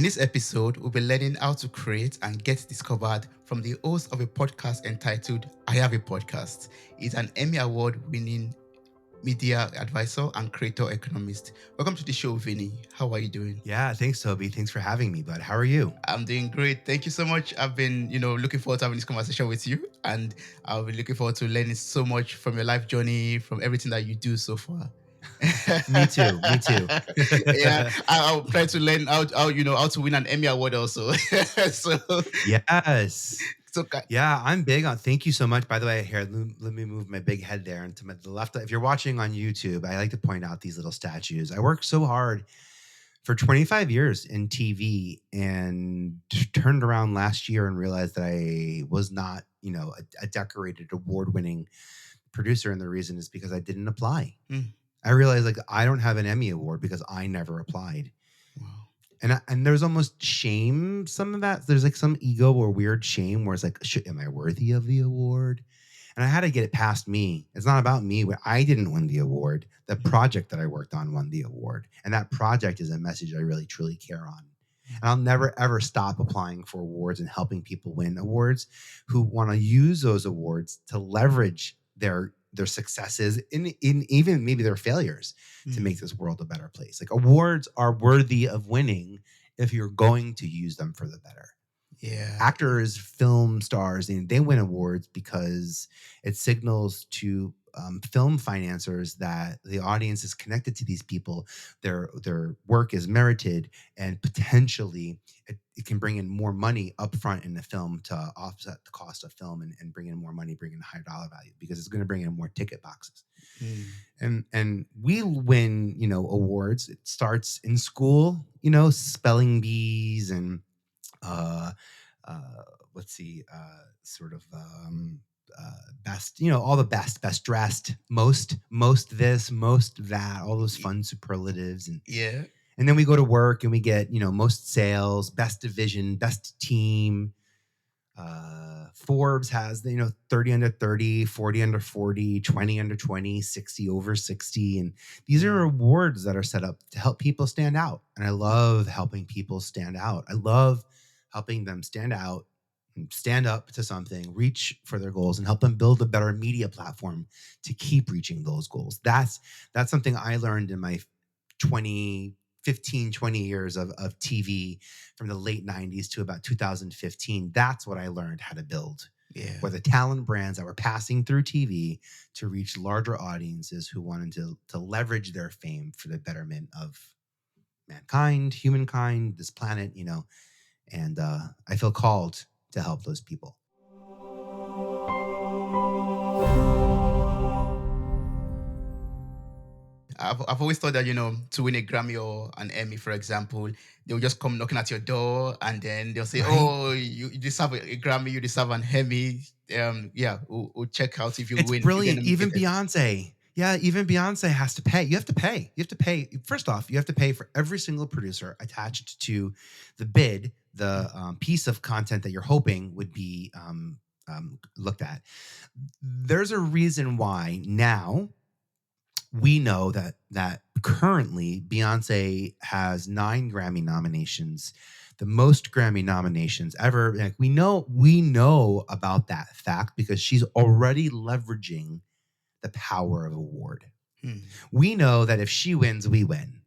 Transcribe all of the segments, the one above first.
this episode, we'll be learning how to create and get discovered from the host of a podcast entitled I Have a Podcast. He's an Emmy Award winning media advisor and creator economist. Welcome to the show, Vinny. How are you doing? Yeah, thanks, Toby. Thanks for having me, bud. How are you? I'm doing great. Thank you so much. I've been, looking forward to having this conversation with you, and I'll be looking forward to learning so much from your life journey, from everything that you do so far. Me too. Me too. Yeah, I'll try to learn how to win an Emmy award also. so Yes. so Yeah, I'm big on. Thank you so much. By the way, here, let me move my big head there and to the left. If you're watching on YouTube, I like to point out these little statues. I worked so hard for 25 years in TV and turned around last year and realized that I was not, a decorated award-winning producer. And the reason is because I didn't apply. Mm, I realized like I don't have an Emmy award because I never applied. wow. And there's almost shame, some of that. There's like some ego or weird shame where it's like, am I worthy of the award? And I had to get it past me. It's not about me. I didn't win the award. The project that I worked on won the award. And that project is a message I really, truly care on. And I'll never, ever stop applying for awards and helping people win awards who want to use those awards to leverage their successes in even maybe their failures to make this world a better place. Like awards are worthy of winning if you're going to use them for the better. Yeah. Actors, film stars, they win awards because it signals to film financiers that the audience is connected to these people. Their work is merited, and potentially it can bring in more money up front in the film to offset the cost of film and bring in more money, bring in a higher dollar value because it's going to bring in more ticket boxes. And we win, awards. It starts in school, spelling bees and let's see, best, all the best dressed, most this, most that, all those fun superlatives. Yeah. And then we go to work and we get, most sales, best division, best team. Forbes has the 30 under 30, 40 under 40, 20 under 20, 60 over 60. And these are awards that are set up to help people stand out. And I love helping people stand out. I love helping them stand out and stand up to something, reach for their goals, and help them build a better media platform to keep reaching those goals. That's something I learned in my 20 years of TV from the late 90s to about 2015. That's what I learned how to build. Yeah. Were the talent brands that were passing through TV to reach larger audiences who wanted to leverage their fame for the betterment of mankind, humankind, this planet, and I feel called to help those people. I've always thought that, to win a Grammy or an Emmy, for example, they'll just come knocking at your door and then they'll say, Right? oh, you deserve a Grammy, you deserve an Emmy. We'll check out if you It's win. If you get brilliant. Even nominated. Beyonce. Yeah, even Beyonce has to pay. You have to pay. You have to pay. First off, you have to pay for every single producer attached to the bid, the piece of content that you're hoping would be looked at. There's a reason why now we know that currently Beyonce has 9 Grammy nominations, the most Grammy nominations ever. Like we know about that fact because she's already leveraging the power of award. We know that if she wins, we win.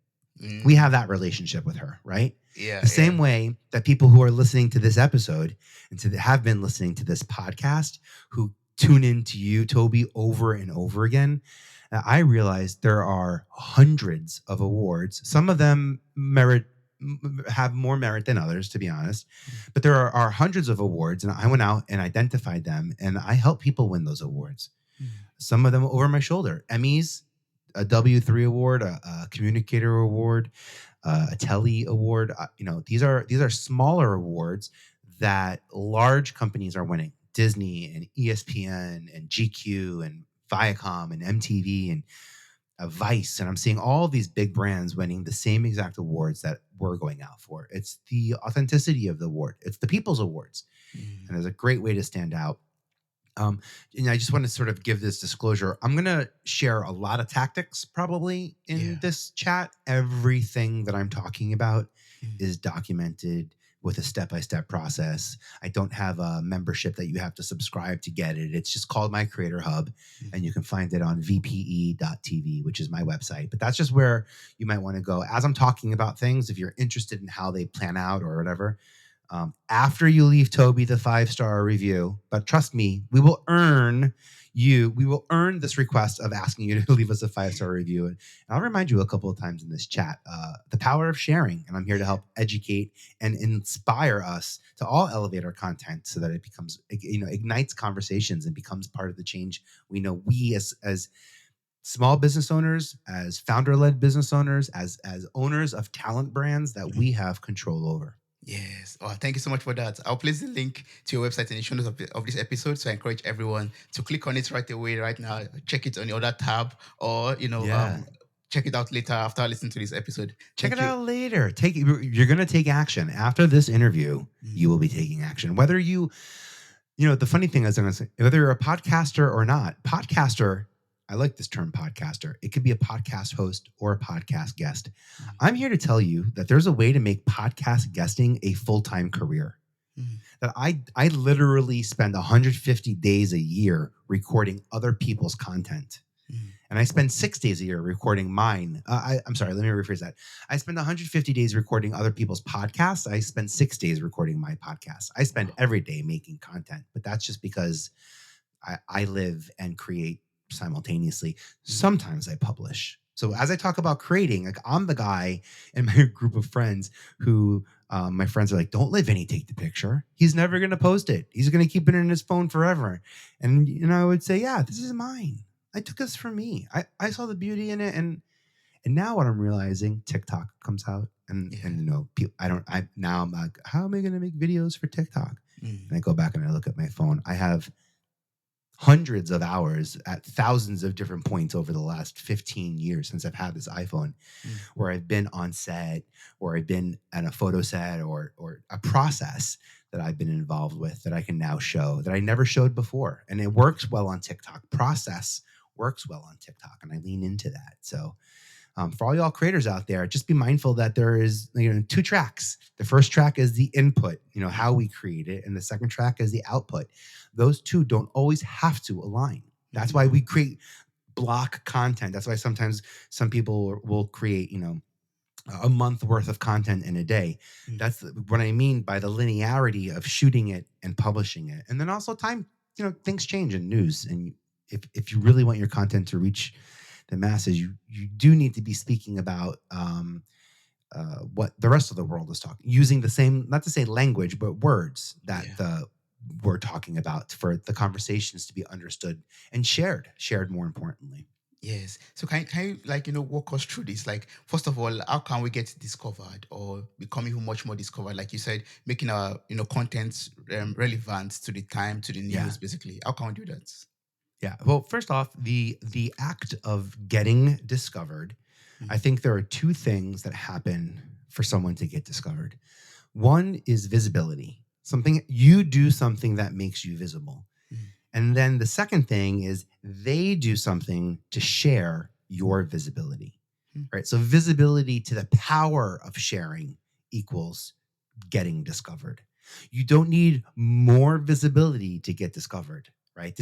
We have that relationship with her, right? Yeah. The same way that people who are listening to this episode and have been listening to this podcast, who tune into you, Toby, over and over again, I realized there are hundreds of awards. Some of them have more merit than others, to be honest. But there are hundreds of awards, and I went out and identified them, and I help people win those awards. Some of them over my shoulder. Emmys, a W3 award, a communicator award, a Telly award. These are smaller awards that large companies are winning. Disney and ESPN and GQ and Viacom and MTV and Vice. And I'm seeing all these big brands winning the same exact awards that we're going out for. It's the authenticity of the award. It's the people's awards. And there's a great way to stand out. And I just want to sort of give this disclosure. I'm going to share a lot of tactics probably in this chat. Everything that I'm talking about Mm. is documented with a step-by-step process. I don't have a membership that you have to subscribe to get it. It's just called My Creator Hub, Mm. and you can find it on vpe.tv, which is my website. But that's just where you might want to go. As I'm talking about things, if you're interested in how they plan out or whatever, after you leave Toby the 5-star review, but trust me, we will earn this request of asking you to leave us a 5-star review. And I'll remind you a couple of times in this chat, the power of sharing. And I'm here to Yeah. help educate and inspire us to all elevate our content so that it becomes, ignites conversations and becomes part of the change we as small business owners, as founder-led business owners, as owners of talent brands that Mm. we have control over. Yes. Oh, thank you so much for that. I'll place the link to your website in the show notes of this episode. So I encourage everyone to click on it right away, right now. Check it on the other tab, or Yeah. check it out later after listening to this episode. Check Thank it you. out later. You're going to take action. After this interview, Mm. you will be taking action. Whether the funny thing is, I'm going to say, whether you're a podcaster or not, podcaster, I like this term podcaster. It could be a podcast host or a podcast guest. Mm. I'm here to tell you that there's a way to make podcast guesting a full-time career. Mm. That I literally spend 150 days a year recording other people's content. Mm. And I spend 6 days a year recording mine. I'm sorry, let me rephrase that. I spend 150 days recording other people's podcasts. I spend 6 days recording my podcast. I spend Wow. every day making content, but that's just because I live and create simultaneously. Mm. Sometimes I publish. So Mm. as I talk about creating, like I'm the guy in my group of friends who my friends are like, don't let Vinny take the picture. He's never going to post it. He's going to keep it in his phone forever. And I would say, yeah, this is mine. I took this for me. I saw the beauty in it, and now what I'm realizing, TikTok comes out, and Yeah. now I'm like, how am I going to make videos for TikTok? Mm. And I go back and I look at my phone. I have hundreds of hours at thousands of different points over the last 15 years since I've had this iPhone, Mm. where I've been on set, or I've been at a photo set, or a process that I've been involved with that I can now show that I never showed before. And it works well on TikTok. Process works well on TikTok, and I lean into that. So for all y'all creators out there, just be mindful that there is 2 tracks. The first track is the input, how we create it, and the second track is the output. Those two don't always have to align. That's why we create block content. That's why sometimes some people will create, a month worth of content in a day. Mm. That's what I mean by the linearity of shooting it and publishing it. And then also time, things change in news. And if you really want your content to reach the masses, you do need to be speaking about what the rest of the world is talking, using the same, not to say language, but words that Yeah. we're talking about for the conversations to be understood and shared more importantly. Yes. So can you walk us through this? Like, first of all, how can we get discovered or become even much more discovered? Like you said, making our content relevant to the time, to the Yeah. news, basically. How can we do that? Yeah. Well, first off, the act of getting discovered, I Mm. think there are 2 things that happen for someone to get discovered. One is visibility. You do something that makes you visible. Mm. And then the second thing is they do something to share your visibility. Mm. Right? So visibility to the power of sharing equals getting discovered. You don't need more visibility to get discovered, right?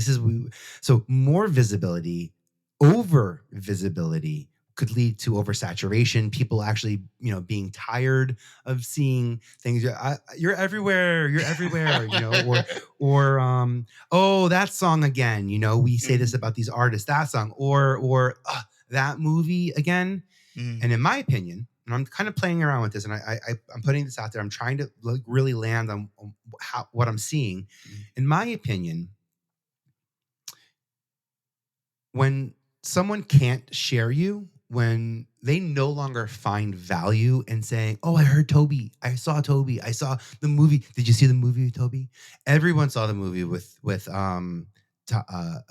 So more visibility, over visibility could lead to oversaturation. People actually, being tired of seeing things. You're everywhere. You're everywhere. Oh, that song again. We say this Mm. about these artists. That song, or that movie again. Mm. And in my opinion, and I'm kind of playing around with this, and I'm putting this out there. I'm trying to really land on what I'm seeing. Mm. In my opinion, when someone can't share you, when they no longer find value in saying, "Oh, I heard Toby. I saw Toby. I saw the movie. Did you see the movie with Toby?" Everyone saw the movie with to,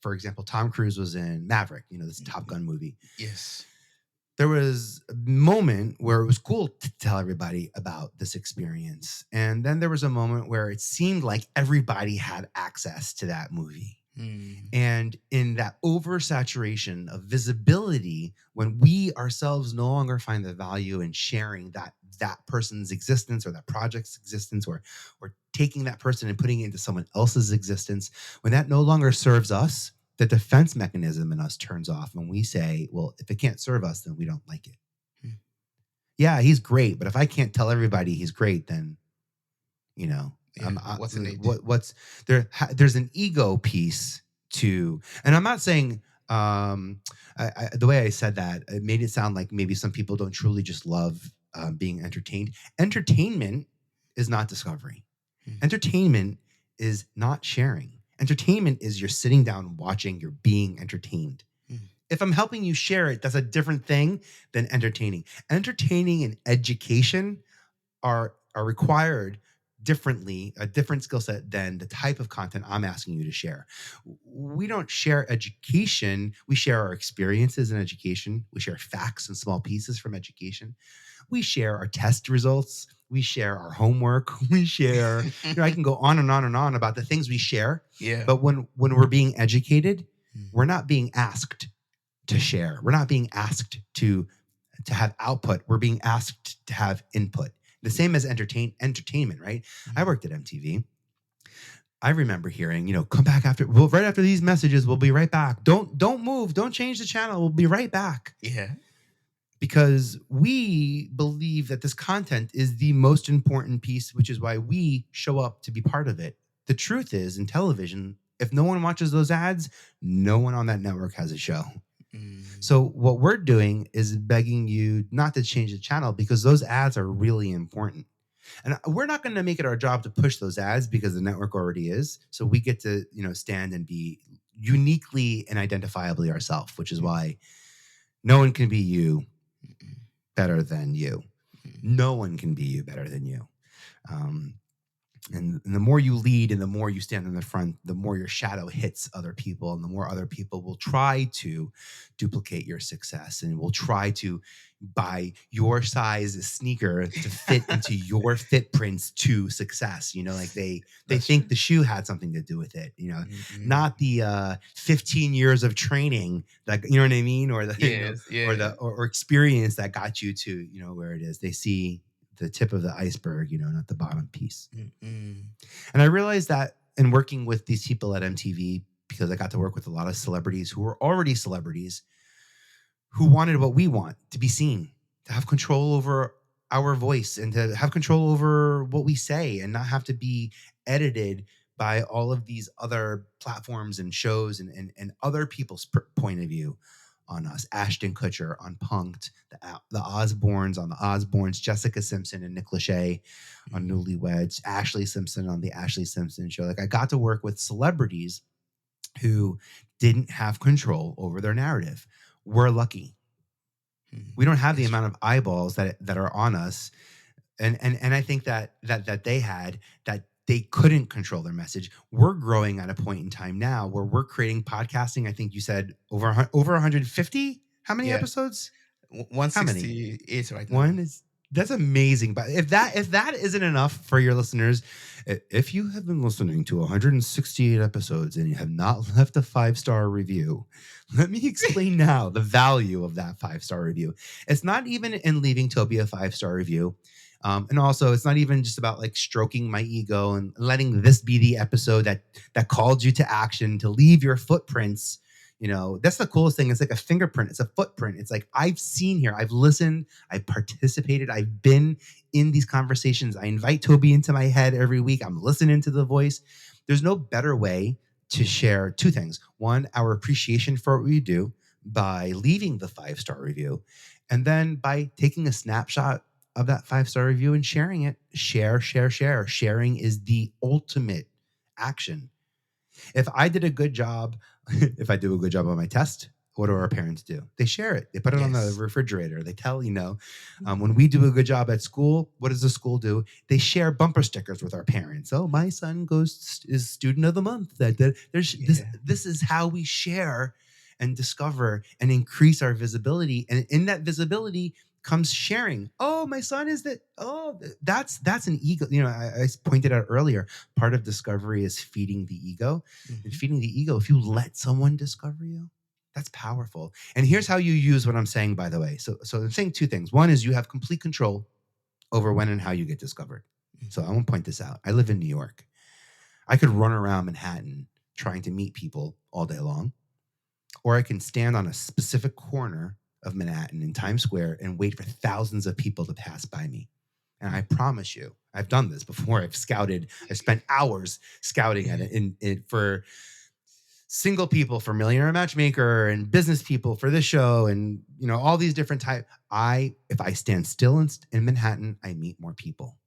for example, Tom Cruise was in Maverick. This Top Gun movie. Yes. There was a moment where it was cool to tell everybody about this experience. And then there was a moment where it seemed like everybody had access to that movie. Mm. And in that oversaturation of visibility, when we ourselves no longer find the value in sharing that person's existence or that project's existence, or taking that person and putting it into someone else's existence, when that no longer serves us, the defense mechanism in us turns off and we say, well, if it can't serve us, then we don't like it. Hmm. Yeah, he's great, but if I can't tell everybody he's great, then you know, Yeah. What's in it? what's there? There's an ego piece to, and I'm not saying the way I said that, it made it sound like maybe some people don't truly just love being entertained. Entertainment is not discovery. Hmm. Entertainment is not sharing. Entertainment is you're sitting down watching, you're being entertained. Hmm. If I'm helping you share it, that's a different thing than entertaining. Entertaining and education are required differently, a different skill set than the type of content I'm asking you to share. We don't share education. We share our experiences in education. We share facts and small pieces from education. We share our test results. We share our homework. We share, I can go on and on and on about the things we share. Yeah. But when we're being educated, Hmm. we're not being asked to share. We're not being asked to have output. We're being asked to have input. The same as entertainment, right? I worked at MTV. I remember hearing, come back right after these messages. We'll be right back. Don't move. Don't change the channel. We'll be right back. Yeah. Because we believe that this content is the most important piece, which is why we show up to be part of it. The truth is, in television, if no one watches those ads, no one on that network has a show. So what we're doing is begging you not to change the channel because those ads are really important. And we're not going to make it our job to push those ads because the network already is. So we get to, stand and be uniquely and identifiably ourselves, which is why no one can be you better than you. No one can be you better than you. And the more you lead and the more you stand in the front, the more your shadow hits other people and the more other people will try to duplicate your success and will try to buy your size sneaker to fit into your footprints to success. Like they That's think true. the shoe had something to do with it, not the 15 years of training that, you know what I mean? Or the, Yes. Yeah. or experience that got you to, where it is. They see the tip of the iceberg, not the bottom piece. Mm-mm. And I realized that in working with these people at MTV, because I got to work with a lot of celebrities who were already celebrities who wanted what we want, to be seen, to have control over our voice and to have control over what we say and not have to be edited by all of these other platforms and shows and other people's point of view on us. Ashton Kutcher on Punked, the Osbournes on the Osbournes, Jessica Simpson and Nick Lachey on Newlyweds, Ashley Simpson on the Ashley Simpson Show. Like I got to work with celebrities who didn't have control over their narrative. We're lucky. We don't have the amount of eyeballs that are on us, and I think that they had that they couldn't control their message. We're growing at a point in time now where we're creating podcasting. I think you said over 150. How many Yeah. episodes? How many? 168 right now. One is that's amazing. But if that isn't enough for your listeners, if you have been listening to 168 episodes and you have not left a 5-star review, let me explain now the value of that 5-star review. It's not even in leaving Toby a 5-star review. And also, it's not even just about like stroking my ego and letting this be the episode that called you to action, to leave your footprints. That's the coolest thing. It's like a fingerprint. It's a footprint. It's like I've seen here. I've listened. I've participated. I've been in these conversations. I invite Toby into my head every week. I'm listening to the voice. There's no better way to share two things. One, our appreciation for what we do by leaving the 5-star review, and then by taking a snapshot of that 5-star review and sharing it. Share. Sharing is the ultimate action. If I did a good job, if I do a good job on my test, what do our parents do? They share it. They put it on the refrigerator. They tell, when we do a good job at school, what does the school do? They share bumper stickers with our parents. Oh, my son is student of the month. This is how we share and discover and increase our visibility. And in that visibility comes sharing. Oh, my son is that. Oh, that's an ego. I pointed out earlier, part of discovery is feeding the ego. And feeding the ego, if you let someone discover you, that's powerful. And here's how you use what I'm saying, by the way. So I'm saying two things. One is you have complete control over when and how you get discovered. So Mhm. I want to point this out. I live in New York. I could run around Manhattan trying to meet people all day long, or I can stand on a specific corner of Manhattan in Times Square and wait for thousands of people to pass by me. And I promise you, I've done this before. I've scouted. I spent hours scouting at Yeah. it for single people, for Millionaire Matchmaker, and business people for this show, and all these different types. If I stand still in Manhattan, I meet more people.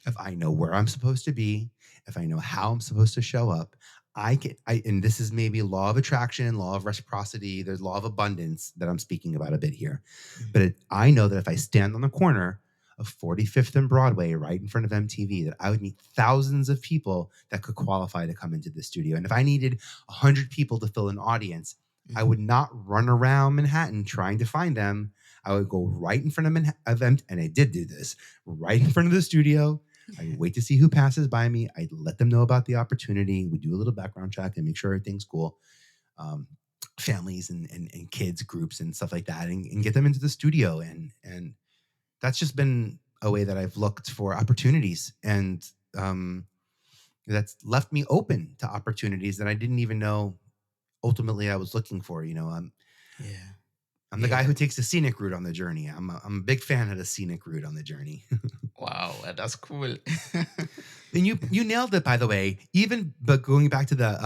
If I know where I'm supposed to be, if I know how I'm supposed to show up, and this is maybe law of attraction, law of reciprocity, there's law of abundance that I'm speaking about a bit here. Mhm. But I know that if I stand on the corner of 45th and Broadway, right in front of MTV, that I would meet thousands of people that could qualify to come into the studio. And if I needed 100 people to fill an audience, I Mhm. would not run around Manhattan trying to find them. I would go right in front of them, and I did do this, right in front of the studio. I Yeah. wait to see who passes by me. I let them know about the opportunity. We do a little background check and make sure everything's cool. Um, Families and kids groups and stuff like that, and get them into the studio. And that's just been a way that I've looked for opportunities, and um, that's left me open to opportunities that I didn't even know ultimately I was looking for. Yeah. I'm the guy Yeah. who takes the scenic route on the journey. I'm a big fan of the scenic route on the journey. Wow, that's cool. And you nailed it, by the way. Even but going back to the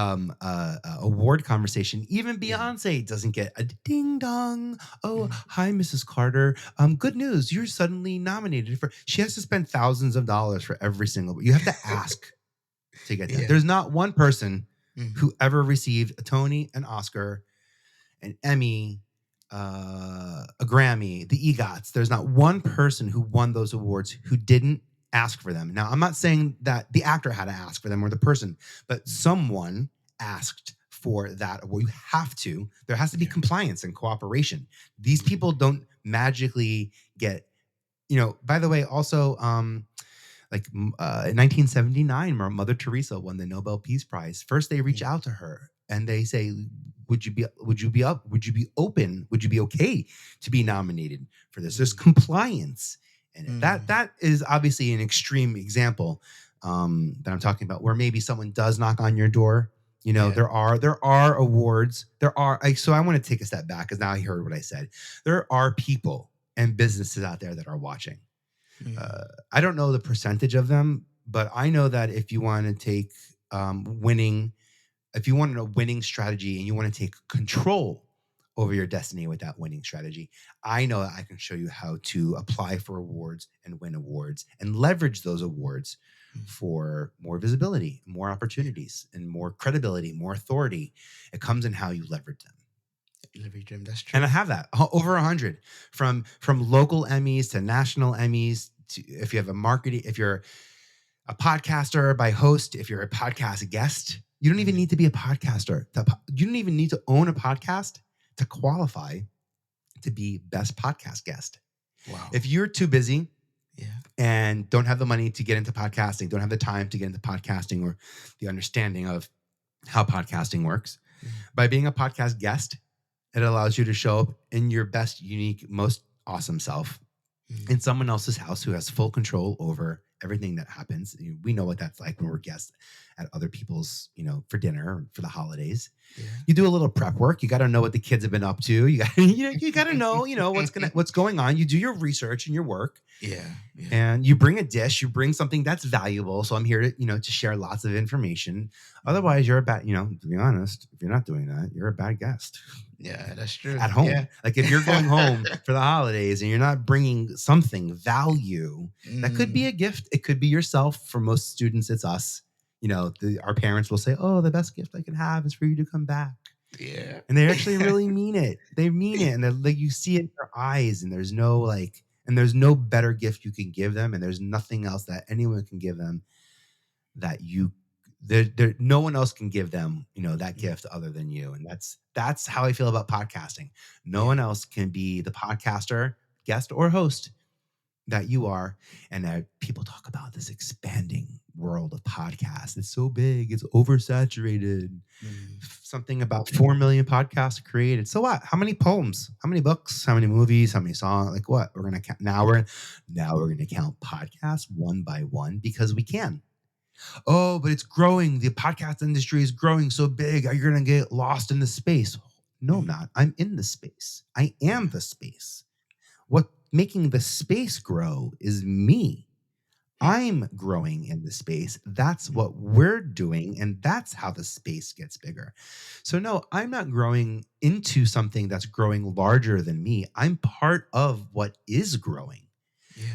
award conversation, even Yeah. Beyonce doesn't get a ding dong. Oh, Mhm. hi, Mrs. Carter. Good news, you're suddenly nominated for. She has to spend thousands of dollars for every single. You have to ask to get that. Yeah. There's not one person Mhm. who ever received a Tony, an Oscar, an Emmy, a Grammy, the EGOTs. There's not one person who won those awards who didn't ask for them. Now, I'm not saying that the actor had to ask for them or the person, but someone asked for that award. You have to. There has to be Yeah. compliance and cooperation. These Mhm. people don't magically get. By the way, also, in 1979, Mother Teresa won the Nobel Peace Prize. First, they reach Mhm. out to her and they say, would you be open? Would you be okay to be nominated for this? There's Mhm. compliance. And that Mhm. that is obviously an extreme example that I'm talking about, where maybe someone does knock on your door. Yeah. There are awards. So I want to take a step back, because now I heard what I said. There are people and businesses out there that are watching. uh, Mhm. I don't know the percentage of them, but I know that if you want to take winning, if you want a winning strategy and you want to take control over your destiny with that winning strategy, I know that I can show you how to apply for awards and win awards and leverage those awards Mhm. for more visibility, more Yeah. opportunities, and more credibility, more authority. It comes in how you leverage them. Live your dream. That's And I true. have that over 100, from local Emmys to national Emmys. To, if you have a marketing, if you're a podcaster by host, if you're a podcast guest, you don't even Mhm. need to be a podcaster. You don't even need to own a podcast to qualify to be best podcast guest. Wow. If you're too busy Yeah. and don't have the money to get into podcasting, don't have the time to get into podcasting or the understanding of how podcasting works, Mhm. by being a podcast guest, it allows you to show up in your best, unique, most awesome self in Mhm. someone else's house who has full control over everything that happens. We know what that's like when we're guests at other people's, for dinner or for the holidays. Yeah. You do a little prep work. You got to know what the kids have been up to. You got you got to know, what's going on. You do your research and your work, Yeah. Yeah. and you bring a dish, you bring something that's valuable. So I'm here to share lots of information. Mhm. Otherwise, you're a bad, to be honest, if you're not doing that, you're a bad guest Yeah, that's true. at Yeah. home. Like if you're going home for the holidays and you're not bringing something value, that could be Mm. a gift. It could be yourself. For most students, it's us. Our parents will say, "Oh, the best gift I can have is for you to come back." Yeah. And they actually really mean it. They mean it. And they're like, you see it in their eyes, and there's no better gift you can give them. And there's nothing else that anyone can give them that no one else can give them, that Mm. gift other than you. And that's how I feel about podcasting. No Yeah. one else can be the podcaster, guest or host that you are, and that people talk about this expanding world of podcasts. It's so big, it's oversaturated. Mm, Something about 4 million podcasts created. So what? How many poems? How many books? How many movies? How many songs? Like what? We're gonna count now. We're gonna count podcasts one by one because we can. Oh, but it's growing. The podcast industry is growing so big. Are you gonna get lost in the space? No, I'm mm, not. I'm in the space. I am yeah. the space. What making the space grow is me. Mm, I'm growing in the space. That's mm, what we're doing. And that's how the space gets bigger. So, no, I'm not growing into something that's growing larger than me. I'm part of what is growing.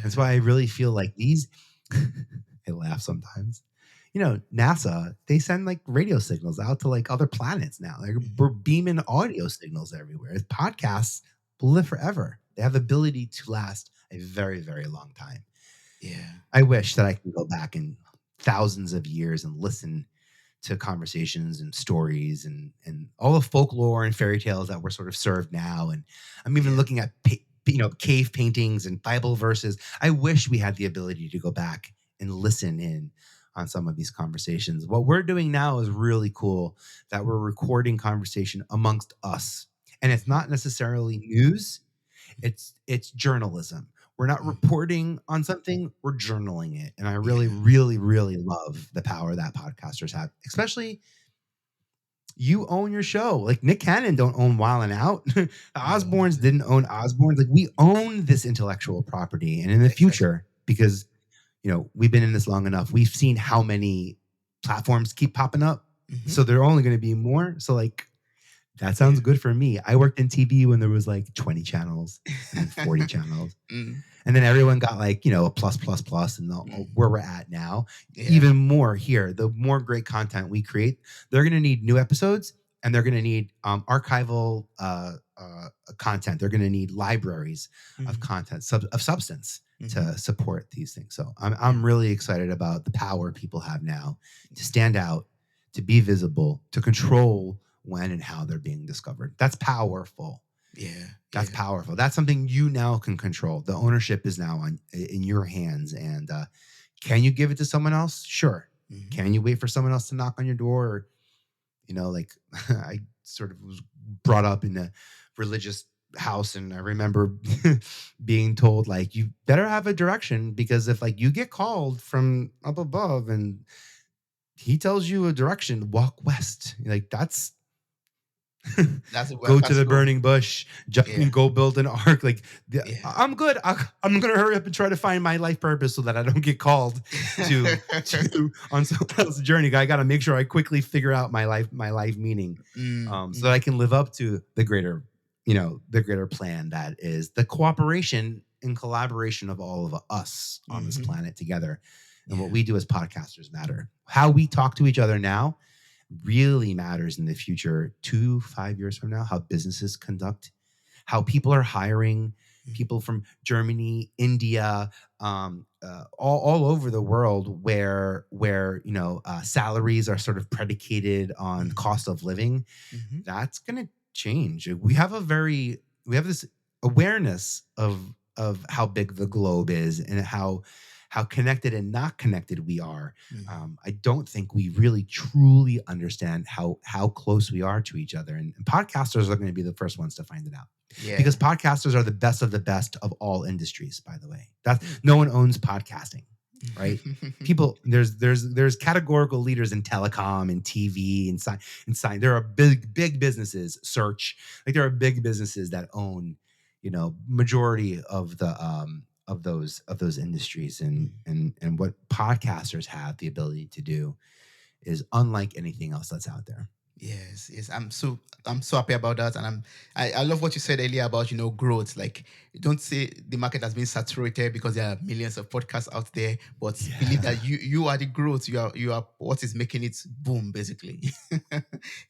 That's yeah. why I really feel like these, I laugh sometimes. NASA, they send like radio signals out to like other planets now. Like Mm, we're beaming audio signals everywhere. Podcasts will live forever. They have the ability to last a very, very long time. yeah. I wish that I could go back in thousands of years and listen to conversations and stories and all the folklore and fairy tales that were sort of served now. And I'm even Yeah. looking at cave paintings and Bible verses. I wish we had the ability to go back and listen in on some of these conversations. What we're doing now is really cool that we're recording conversation amongst us. And it's Mhm, not necessarily news, it's journalism. We're not mm, reporting on something, we're journaling it. And I really, yeah. really, really love the power that podcasters have, especially you own your show. Like Nick Cannon don't own Wild 'N Out. The No, Osbournes didn't own Osbournes. Like we own this intellectual property. And in the exactly. future, because we've been in this long enough, we've seen how many platforms keep popping up. Hmm. So there are only going to be more. So like that Yeah. sounds good for me. I worked in TV when there was like 20 channels and then 40 channels. Mm, And then everyone got like, a plus, plus, plus, and mm, where we're at now, yeah. even more here. The more great content we create, they're going to need new episodes and they're going to need archival content. They're going to need libraries of Mm, content, of substance hmm. to support these things. So Yeah. I'm really excited about the power people have now to stand out, to be visible, to control when and how they're being discovered. That's powerful. Yeah. That's Yeah. powerful. That's something you now can control. The ownership is now in your hands. And can you give it to someone else? Sure. Hmm. Can you wait for someone else to knock on your door? Or, like I sort of was brought up in a religious house, and I remember being told like you better have a direction because if like you get called from up above and he tells you a direction, walk west. Like that's That's a go to West the School. burning bush, jump Yeah. and go build an ark. Like Yeah. I'm good. I'm gonna hurry up and try to find my life purpose so that I don't get called to on someone else's journey. I got to make sure I quickly figure out my life meaning, Mm, so that I mm, can live up to the greater plan that is the cooperation and collaboration of all of us on this hmm. planet together. And what Yeah. we do as podcasters matter. How we talk to each other now really matters in the future, 5 years from now, how businesses conduct, how people are hiring Mm, people from Germany, India, all over the world where salaries are sort of predicated on mhm, cost of living. mhm. That's going to change. We have this awareness of how big the globe is and how connected and not connected we are. Mm. I don't think we really truly understand how close we are to each other, and podcasters are going to be the first ones to find it out because Yeah. podcasters are the best of the best of all industries. By the way, that Mm. no one owns podcasting, right? People, there's categorical leaders in telecom and TV and sign. There are big businesses, search, like there are big businesses that own majority of those industries, and Mm. and what podcasters have the ability to do is unlike anything else that's out there. Yes, yes. I'm so happy about that. And I love what you said earlier about, growth. Like, don't say the market has been saturated because there are millions of podcasts out there, but believe Yeah. that you are the growth. You are what is making it boom, basically.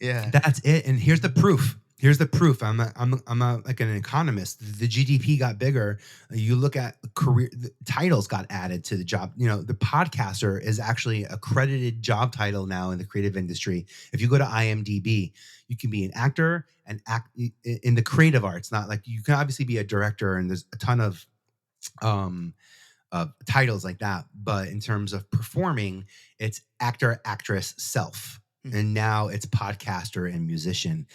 Yeah. That's it. And here's the Mhm. proof. Here's the proof. Like an economist. The GDP got bigger. You look at career the titles got added to the job. The podcaster is actually a credited job title now in the creative industry. If you go to IMDb, you can be an actor and act in the creative arts. Not like you can obviously be a director, and there's a ton of um, titles like that. But in terms of performing, it's actor, actress, self. Mm. And now it's podcaster and musician.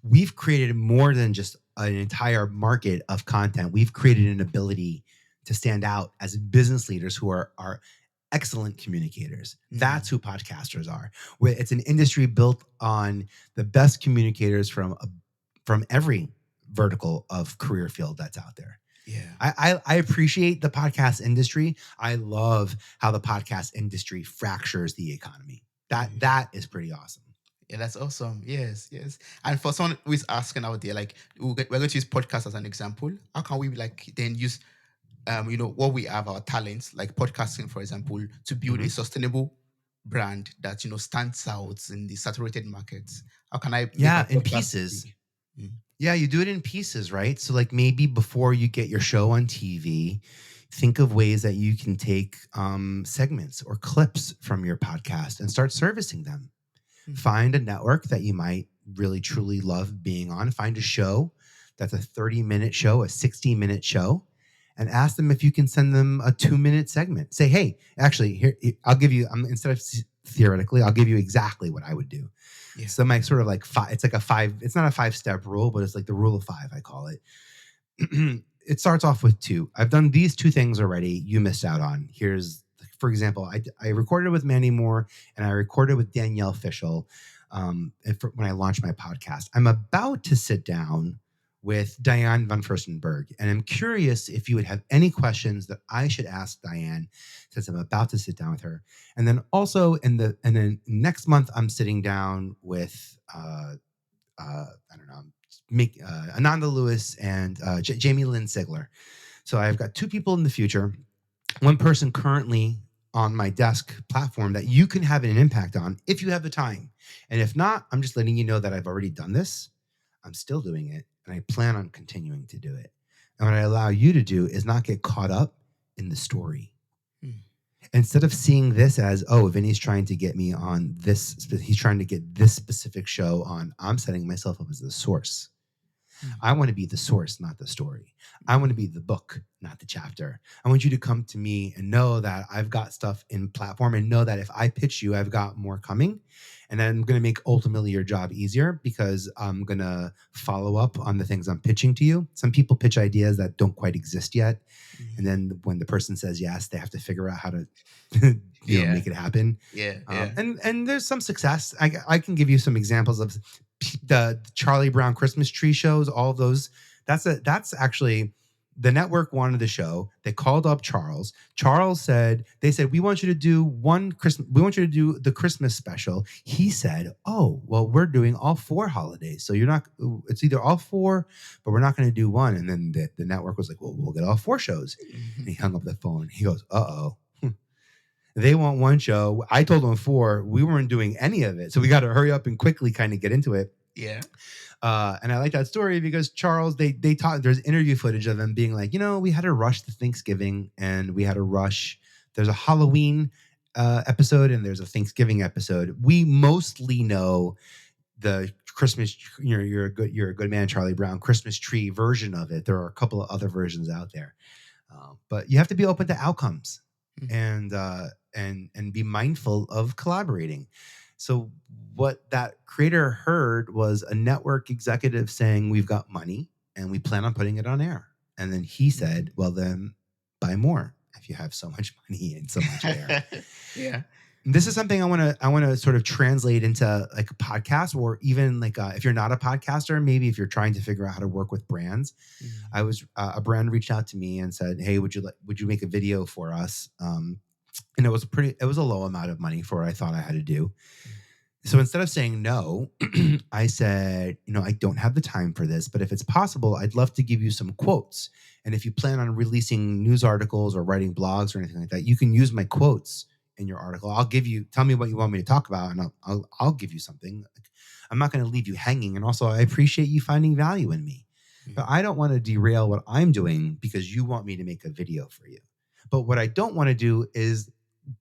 We've created more than just an entire market of content. We've created an ability to stand out as business leaders who are excellent communicators. That's Mm. who podcasters are. Where it's an industry built on the best communicators from every vertical of career field that's out there. Yeah. I appreciate the podcast industry. I love how the podcast industry fractures the economy. Mhm. That is pretty awesome. Yeah, that's awesome. Yes, yes. And for someone who is asking out there, like we're going to use podcast as an example. How can we like then use what we have our talents, like podcasting, for example, to build a Mhm. sustainable brand that stands out in the saturated markets? How can I make my Yeah, in podcast pieces. big? Mm. Yeah, you do it in pieces, right? So like maybe before you get your show on TV, think of ways that you can take segments or clips from your podcast and start servicing them. Mm. Find a network that you might really truly love being on. Find a show that's a 30-minute show, a 60-minute show, and ask them if you can send them a 2-minute segment. Say, hey, actually, here, I'll give you, instead of theoretically, I'll give you exactly what I would do. Yeah. So my sort of like five, it's like a five, it's not a 5-step rule, but it's like the rule of five, I call it. It starts off with two. I've done these two things already. You missed out on. Here's, for example, I recorded with Mandy Moore and I recorded with Danielle Fishel when I launched my podcast. I'm about to sit down with Diane von Furstenberg, and I'm curious if you would have any questions that I should ask Diane, since I'm about to sit down with her. And then also and then next month I'm sitting down with I don't know, make Ananda Lewis and Jamie Lynn Sigler. So I've got two people in the future, one person currently on my desk platform that you can have an impact on if you have the time. And if not, I'm just letting you know that I've already done this. I'm still doing it and I plan on continuing to do it. And what I allow you to do is not get caught up in the story. Mm. Instead of seeing this as, oh, Vinny's trying to get me on this, he's trying to get this specific show on, I'm setting myself up as the source. Mm. I want to be the source, not the story. I want to Mm. be the book, not the chapter. I want you to come to me and know that I've got stuff in platform and know that if I pitch you, I've got more coming. And then I'm going to make ultimately your job easier because I'm going to follow up on the things I'm pitching to you. Some people pitch ideas that don't quite exist yet. And Mm. then when the person says yes, they have to figure out how to, Yeah. make it happen. Yeah. Yeah. And there's some success. I can give you some examples of the Charlie Brown Christmas tree shows. All of those. That's actually the network wanted the show. They called up Charles. Charles said, they said, we want you to do one Christmas. We want you to do the Christmas special. He said, oh, well, we're doing all 4 holidays. So you're not, it's either all 4, but we're not going to do one. And then the network was like, well, we'll get all 4 shows. Mhm. And he hung up the phone. He goes, uh-oh. They want one show. I told them 4. We weren't doing any of it. So we got to hurry up and quickly kind of get into it. Yeah. And I like that story because Charles, they talk. There's interview footage of them being like, we had to rush the Thanksgiving and we had to rush. There's a Halloween episode and there's a Thanksgiving episode. We mostly know the Christmas. You're a good man, Charlie Brown Christmas tree version of it. There are a couple of other versions out there, but you have to be open to outcomes Mm. and be mindful of collaborating. So what that creator heard was a network executive saying, we've got money and we plan on putting it on air. And then he said, well, then buy more if you have so much money and so much air. Yeah. And this is something I want to sort of translate into like a podcast, or even like if you're not a podcaster, maybe if you're trying to figure out how to work with brands. Mm. I was a brand reached out to me and said, hey, would you make a video for us? And it was a low amount of money for what I thought I had to do. So instead of saying no, I said, I don't have the time for this, but if it's possible, I'd love to give you some quotes. And if you plan on releasing news articles or writing blogs or anything like that, you can use my quotes in your article. Tell me what you want me to talk about, and I'll give you something. I'm not going to leave you hanging. And also, I appreciate you finding value in me, but Mm. I don't want to derail what I'm doing because you want me to make a video for you. But what I don't want to do is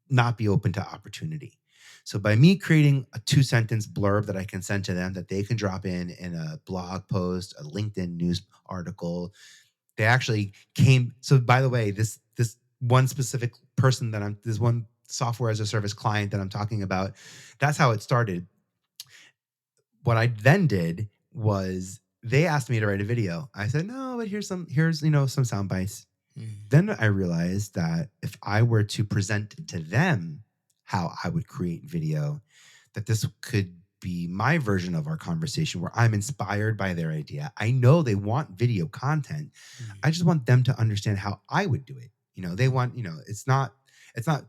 not be open to opportunity. So by me creating a 2-sentence blurb that I can send to them that they can drop in a blog post, a LinkedIn news article, They actually came. So by the way, this one specific person that I'm this one software as a service client that I'm talking about, that's how it started. What I then did was they asked me to write a video. I said, no, but here's some sound bites. Mm, Then I realized that if I were to present to them how I would create video, that this could be my version of our conversation where I'm inspired by their idea. I know they want video content. I mm, just want them to understand how I would do it. They mm, want, it's not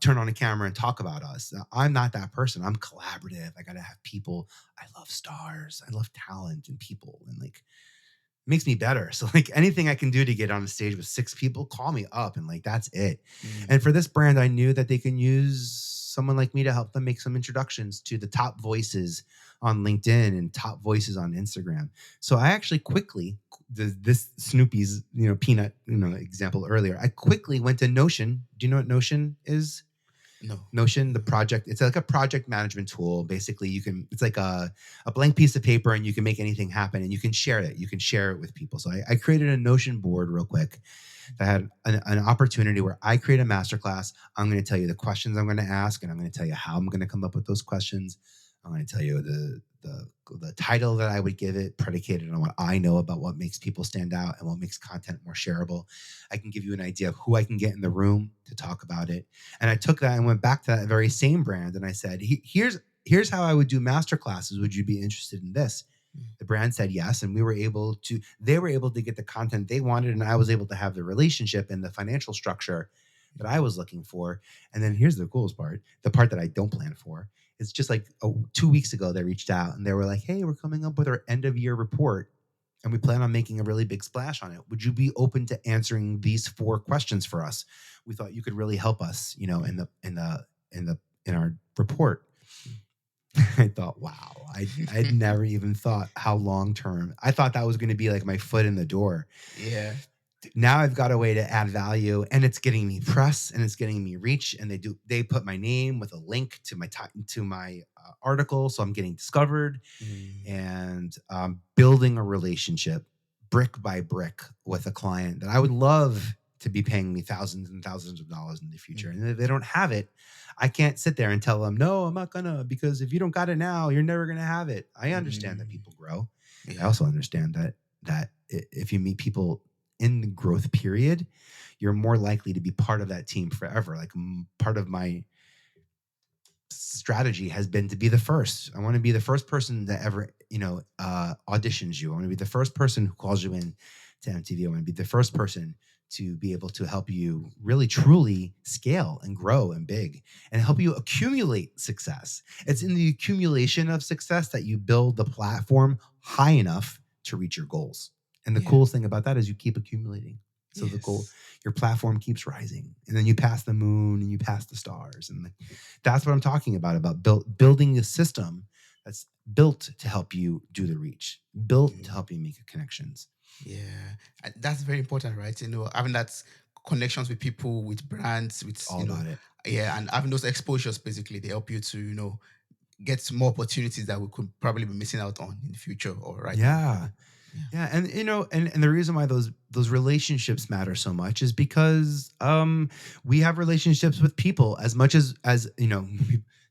turn on a camera and talk about us. I'm not that person. I'm collaborative. I got to have people. I love stars. I love talent and people, and like makes me better. So like anything I can do to get on a stage with six people, call me up, and like that's it. And mm, for this brand, I knew that they can use someone like me to help them make some introductions to the top voices on LinkedIn and top voices on Instagram. So I actually quickly this Snoopy's peanut example earlier. I quickly went to Notion. Do you know what Notion is? no. Notion, the Mm, project, it's like a project management tool. Basically, it's like a blank piece of paper and you can make anything happen and you can share it. You can share it with people. So I created a Notion board real quick that had an opportunity where I create a masterclass. I'm going to tell you the questions I'm going to ask, and I'm going to tell you how I'm going to come up with those questions. I'm going to tell you the title that I would give it, predicated on what I know about what makes people stand out and what makes content more shareable. I can give you an idea of who I can get in the room to talk about it. And I took that and went back to that very same brand and I said, here's how I would do master classes. Would you be interested in this? mm, The brand said yes, and they were able to get the content they wanted, and I was able to have the relationship and the financial structure that I was looking for. And then here's the coolest part, the part that I don't plan for. It's just like 2 weeks ago, they reached out and they were like, hey, we're coming up with our end of year report and we plan on making a really big splash on it. Would you be open to answering these 4 questions for us? We thought you could really help us, in mm, our report. mm. I thought, wow, I'd never even thought how long term. I thought that was going to be like my foot in the door. Yeah. Now I've got a way to add value, and it's getting me press and it's getting me reach. And they put my name with a link to my article, so I'm getting discovered Mm, and building a relationship brick by brick with a client that I would love to be paying me thousands and thousands of dollars in the future. mm, And if they don't have it, I can't sit there and tell them, no, I'm not gonna, because if you don't got it now, you're never gonna have it. I understand that mm. people grow. I Yeah. also understand that if you meet people in the growth period, you're more likely to be part of that team forever. Like part of my strategy has been to be the first. I want to be the first person that ever, auditions you. I want to be the first person who calls you in to MTV. I want to be the first person to be able to help you really truly scale and grow and big and help you accumulate success. It's in Mm, the accumulation of success that you build the platform high enough to reach your goals. And the yeah. coolest thing about that is you keep accumulating. So the goal, Yes. your platform keeps rising, and then you pass the moon and you pass the stars, and that's what I'm talking about building a system that's built to help you do the reach, built to Mm, help you make connections, yeah. And that's very important, right? Having that connections with people, with brands, it's with, all about it. yeah, and having those exposures basically, they help you to, get more opportunities that we could probably be missing out on in the future or right now. Yeah. Yeah. Yeah, and and the reason why those relationships matter so much is because we have relationships with people as much as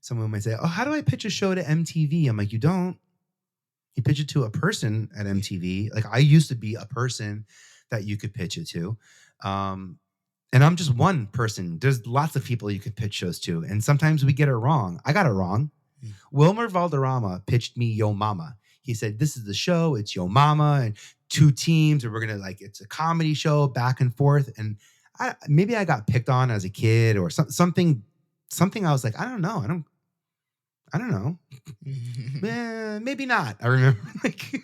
someone might say, oh, how do I pitch a show to MTV? I'm like, you don't. You pitch it to a person at Yeah. MTV. Like I used to be a person that you could pitch it to. Um, and I'm just one person. There's lots of people you could pitch shows to. And sometimes we get it wrong. I got it wrong. Mm, Wilmer Valderrama pitched me Yo Mama. He said, this is the show. It's Yo Mama and 2 teams. And we're going to it's a comedy show back and forth. And maybe I got picked on as a kid or something I was like, I don't know. I don't know. mm. Maybe not. I remember like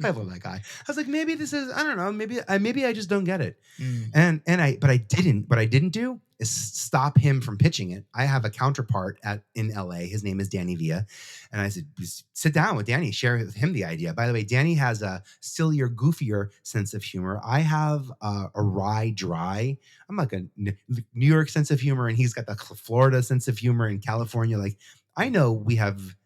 I love that guy. I was like, maybe this is, I don't know, maybe I just don't get it. Mm, What I didn't do is stop him from pitching it. I have a counterpart in LA. His name is Danny Villa. And I said, just sit down with Danny, share with him the idea. By the way, Danny has a sillier, goofier sense of humor. I have a wry, dry, I'm like a New York sense of humor, and he's got the Florida sense of humor in California. Like I know we have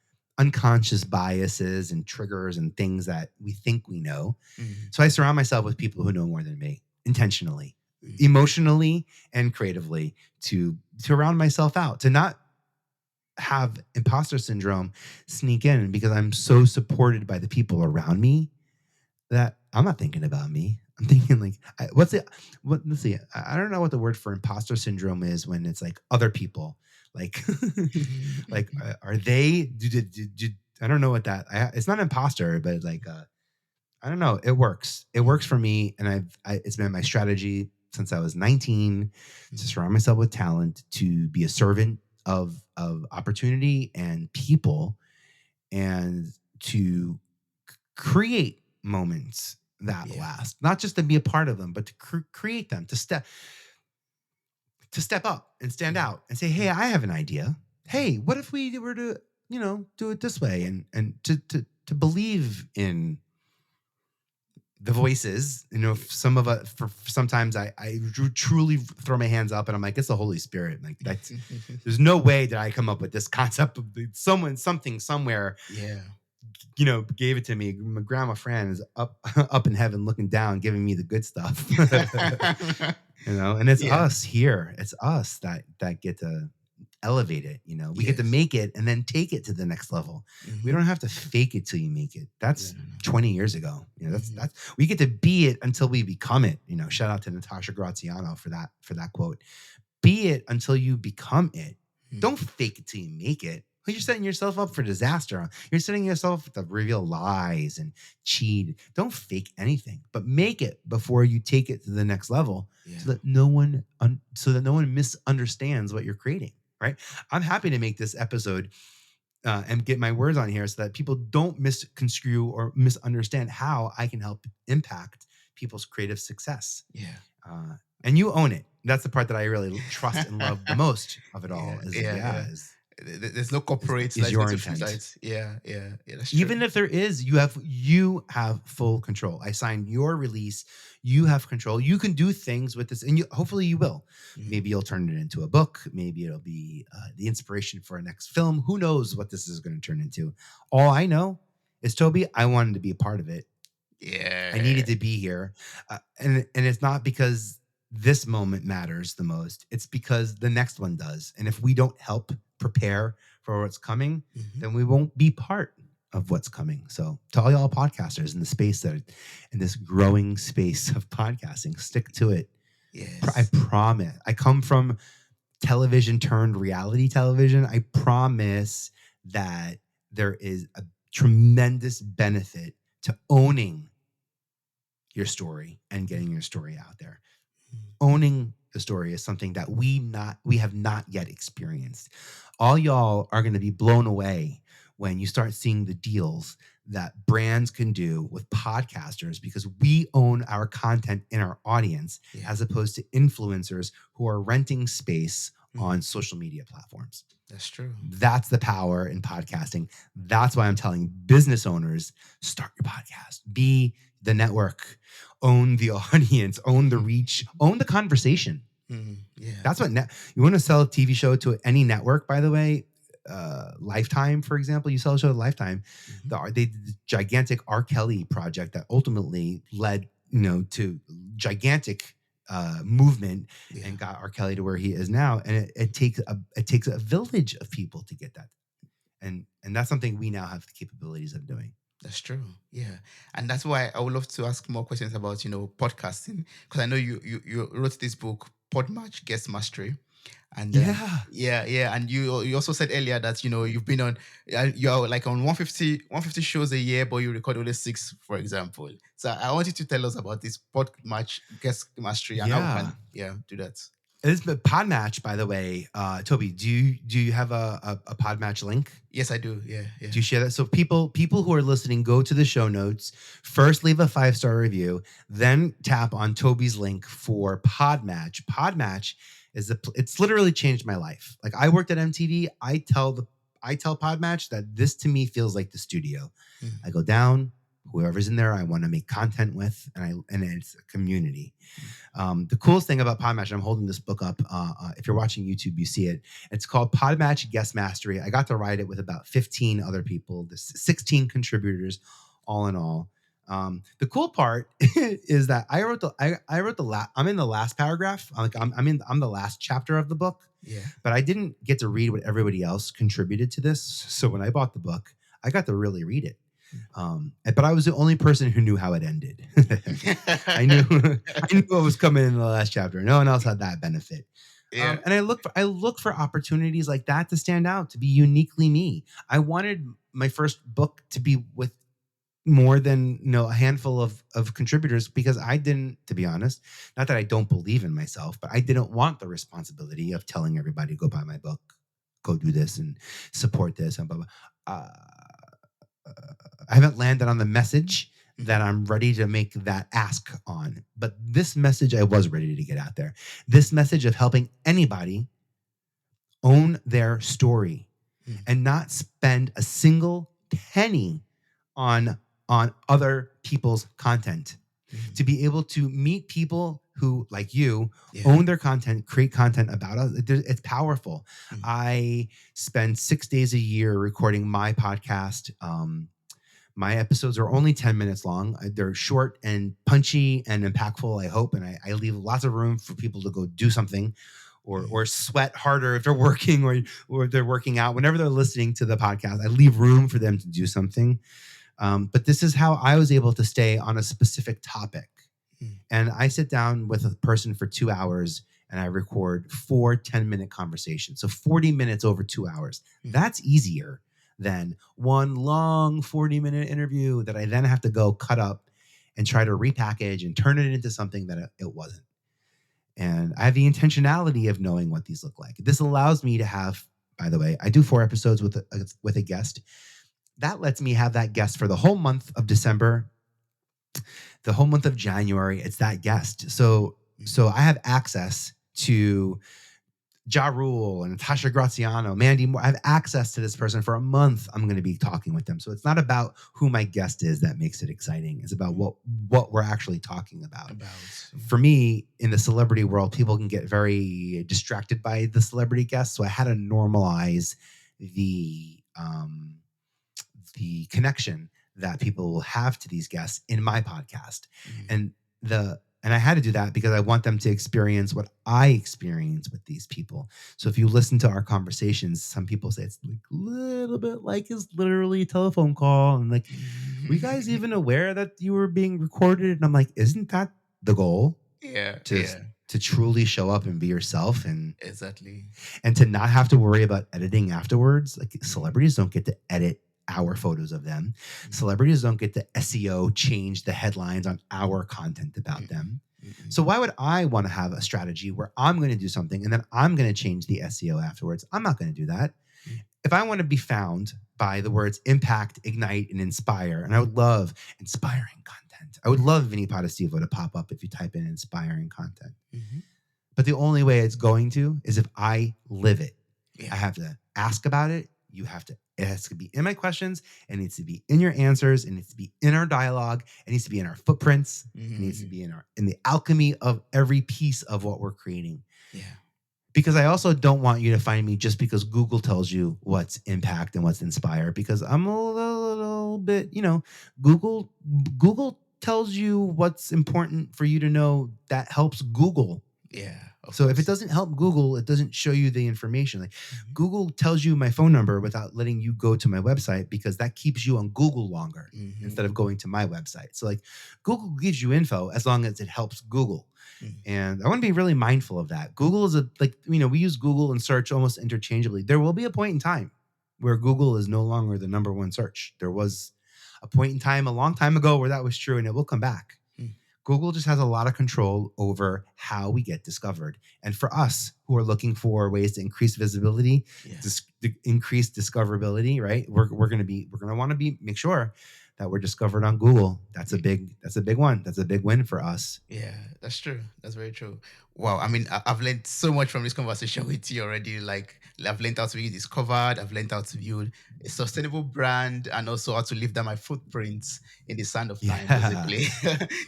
unconscious biases and triggers and things that we think we know. Mm, So I surround myself with people who know more than me intentionally, mm, emotionally, and creatively to round myself out, to not have imposter syndrome sneak in because I'm so supported by the people around me that I'm not thinking about me. I'm thinking like, let's see. I don't know what the word for imposter syndrome is when it's like other people, like, like, are they, I don't know what it's not imposter, but like, I don't know. It works. It works mm, for me. And it's been my strategy since I was 19 to mm. surround myself with talent, to be a servant of opportunity and people, and to create moments that Yeah. last, not just to be a part of them, but to create them, to step up and stand Mm, out and say, "Hey, mm, I have an idea. mm. Hey, what if we were to, do it this way?" And to believe in the voices. Some of us, for sometimes I truly throw my hands up and I'm like, it's the Holy Spirit. Like, there's no way that I come up with this concept of someone, something, somewhere, Yeah. gave it to me. My grandma Fran is up up in heaven looking down, giving me the good stuff. And it's Yeah. us here. It's us that get to elevate it. We get to Yes. make it and then take it to the next level. We don't Mhm. have to fake it till you make it. No, That's no, no. 20 years ago. Mhm. That's we get to be it until we become it. Shout out to Natasha Graziano for that quote. Be it until you become it. Mm, Don't fake it till you make it. You're setting yourself up for disaster. You're setting yourself up to reveal lies and cheat. Don't fake anything, but make it before you take it to the next level, yeah. so that no one misunderstands what you're creating. Right? I'm happy to make this episode and get my words on here so that people don't misconstrue or misunderstand how I can help impact people's creative success. Yeah. Uh, and you own it. That's the part that I really trust and love the most of it Yeah. all. Is Yeah. Yeah. There's no corporate is that's going your to feel intent. that. Yeah. Yeah. Yeah. That's true. Even if there is, you have full control. I signed your release. You have control. You can do things with this, and hopefully you will. Mm. Maybe you'll turn it into a book. Maybe it'll be the inspiration for a next film. Who knows what this is going to turn into? All I know is, Toby, I wanted to be a part of it. I Yeah. needed to be here, and it's not because this moment matters the most. It's because the next one does. And if we don't help prepare for what's coming, Mhm. then we won't be part of what's coming. So, to all y'all podcasters in the space in this growing space of podcasting, stick to it. I Yes. promise. I come from television turned reality television. I promise that there is a tremendous benefit to owning your story and Mm, getting your story out there. mm. Owning the story is something that we have not yet experienced. All y'all are going to be blown away when you start seeing the deals that brands can do with podcasters, because we own our content in our audience, Yeah. as opposed to influencers who are renting space Mm. on social media platforms. That's true. That's the power in podcasting. That's why I'm telling business owners, start your podcast, be the network, own the audience, own the reach, own the conversation. Yeah. That's what you want to sell a TV show to any network, by the way. Lifetime, for example, you sell a show to Lifetime. Mhm. They did the gigantic R. Kelly project that ultimately led, to gigantic movement Yeah. and got R. Kelly to where he is now. And it takes a village of people to get that, and that's something we now have the capabilities of doing. That's true. Yeah. And that's why I would love to ask more questions about, podcasting. Because I know you wrote this book, Podmatch Guest Mastery. And Yeah. yeah, yeah. And you also said earlier that, you've been on, you're like on 150 shows a year, but you record only six, for example. So I want you to tell us about this Podmatch Guest Mastery and how we Yeah. can, yeah, do that. This Podmatch, by the way, Toby, do you have a Podmatch link? Yes, I do. Yeah, yeah. Do you share that? So people who are listening, go to the show notes. First, leave a 5-star review. Then tap on Toby's link for Podmatch. Podmatch it's literally changed my life. Like, I worked at MTV. I tell Podmatch that this to me feels like the studio. Mm, I go down, whoever's in there, I want to make content with, and it's a community. The coolest thing about Podmatch, I'm holding this book up. If you're watching YouTube, you see it. It's called Podmatch Guest Mastery. I got to write it with about 15 other people. There's 16 contributors, all in all. The cool part is that I wrote the last. I'm in the last paragraph. I'm the last chapter of the book. Yeah. But I didn't get to read what everybody else contributed to this. So when I bought the book, I got to really read it. But I was the only person who knew how it ended. I knew I knew what was coming in the last chapter. No one else had that benefit. Yeah. And I look for opportunities like that to stand out, to be uniquely me. I wanted my first book to be with more than a handful of contributors, because I didn't, to be honest, not that I don't believe in myself, but I didn't want the responsibility of telling everybody, go buy my book, go do this and support this and blah blah. I haven't landed on the message that I'm ready to make that ask on. But this message I was ready to get out there. This message of helping anybody own their story and not spend a single penny on other people's content. To be able to meet people who, like you, own their content, create content about us. It's powerful. I spend 6 days a year recording my podcast. My episodes are only 10 minutes long. They're short and punchy and impactful, I hope. And I leave lots of room for people to go do something or sweat harder if they're working or if they're working out. Whenever they're listening to the podcast, I leave room for them to do something. But this is how I was able to stay on a specific topic. And I sit down with a person for 2 hours and I record 4 10-minute conversations. So 40 minutes over 2 hours. That's easier than one long 40-minute interview that I then have to go cut up and try to repackage and turn it into something that it wasn't. And I have the intentionality of knowing what these look like. This allows me to have, by the way, I do 4 episodes with a guest. That lets me have that guest for the whole month of December, the whole month of January. It's that guest. So I have access to Ja Rule and Natasha Graziano, Mandy Moore. I have access to this person for a month. I'm going to be talking with them. So it's not about who my guest is that makes it exciting. It's about what we're actually talking about. For me, in the celebrity world, people can get very distracted by the celebrity guests. So I had to normalize the connection that people will have to these guests in my podcast. And I had to do that because I want them to experience what I experience with these people. So if you listen to our conversations, some people say it's like a little bit like it's literally a telephone call. And like, were you guys even aware that you were being recorded? And I'm like, isn't that the goal? To truly show up and be yourself and to not have to worry about editing afterwards. Like celebrities don't get to edit our photos of them. Celebrities don't get to SEO change the headlines on our content about them. So why would I want to have a strategy where I'm going to do something and then I'm going to change the SEO afterwards? I'm not going to do that. If I want to be found by the words impact, ignite, and inspire, and I would love inspiring content. I would love Vinnie Potestivo to pop up if you type in inspiring content. But the only way it's going to is if I live it. I have to ask about it. It has to be in my questions. It needs to be in your answers. It needs to be in our dialogue. It needs to be in our footprints. It needs to be in the alchemy of every piece of what we're creating. Because I also don't want you to find me just because Google tells you what's impact and what's inspire, because I'm a little bit, Google tells you what's important for you to know that helps Google. So if it doesn't help Google, it doesn't show you the information. Like Google tells you my phone number without letting you go to my website because that keeps you on Google longer instead of going to my website. So like Google gives you info as long as it helps Google. And I want to be really mindful of that. Google is we use Google and search almost interchangeably. There will be a point in time where Google is no longer the number one search. There was a point in time a long time ago where that was true, and it will come back. Google just has a lot of control over how we get discovered. And for us who are looking for ways to increase visibility, increase discoverability, right? We're going to want to make sure that we're discovered on Google. That's a big one. That's a big win for us. Yeah, that's true. That's very true. Wow. I mean, I've learned so much from this conversation with you already. Like, I've learned how to be discovered. I've learned how to build a sustainable brand and also how to leave down my footprints in the sand of time, Yeah. basically.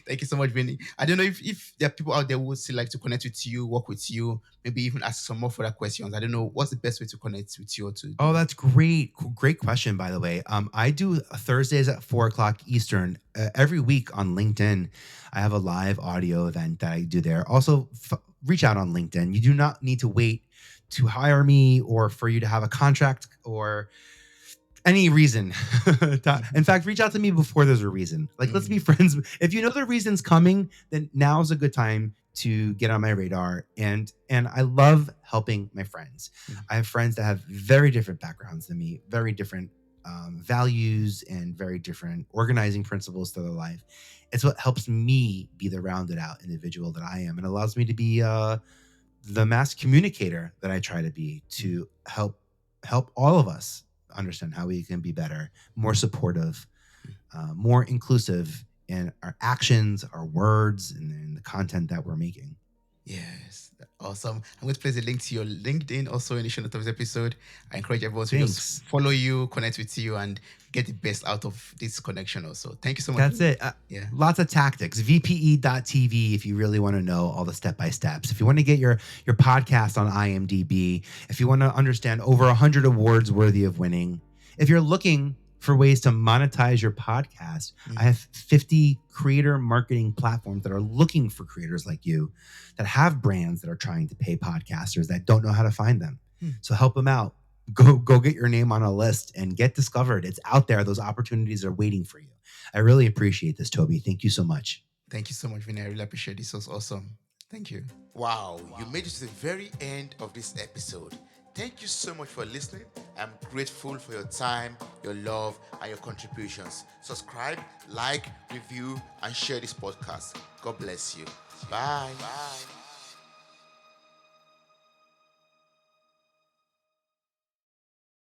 Thank you so much, Vinny. I don't know if there are people out there who would still like to connect with you, work with you, maybe even ask some more further questions. I don't know. What's the best way to connect with you or to do Oh, that? that's great. Great question, by the way. I do Thursdays at 4 o'clock Eastern every week on LinkedIn. I have a live audio event that I do there. Also, reach out on LinkedIn. You do not need to wait to hire me or for you to have a contract or any reason. In fact, reach out to me before there's a reason. Like, let's be Mm, friends. If you know the reason's coming, then now's a good time to get on my radar. And I love helping my friends. mm, I have friends that have very different backgrounds than me, very different values, and very different organizing principles to their life. It's what helps me be the rounded out individual that I am, and allows me to be the mass communicator that I try to be mm, to help all of us understand how we can be better, more supportive, mm. more inclusive in our actions, our words, and in the content that we're making. Yes, awesome. I'm going to place a link to your LinkedIn also in the show notes of this episode. I encourage everyone to just Thanks. follow you, connect with you, and get the best out of this connection also. Thank you so much, That's Vinny. it. Yeah. Lots of tactics. VPE.tv if you really want to know all the step by steps. If you want to get your podcast on IMDb, if you want to understand over 100 awards worthy of winning, if you're looking for ways to monetize your podcast, I Mm, have 50 creator marketing platforms that are looking for creators like you that have brands that are trying to pay podcasters that don't know how to find them. mm. So help them out. Go get your name on a list and get discovered. It's out there. Those opportunities are waiting for you. I really appreciate this, Toby. Thank you so much. Thank you so much, Vinny. I really appreciate this. This was awesome. Thank you. Wow, you made it to the very end of this episode. Thank you so much for listening. I'm grateful for your time, your love, and your contributions. Subscribe, like, review, and share this podcast. God bless you. Bye. Bye.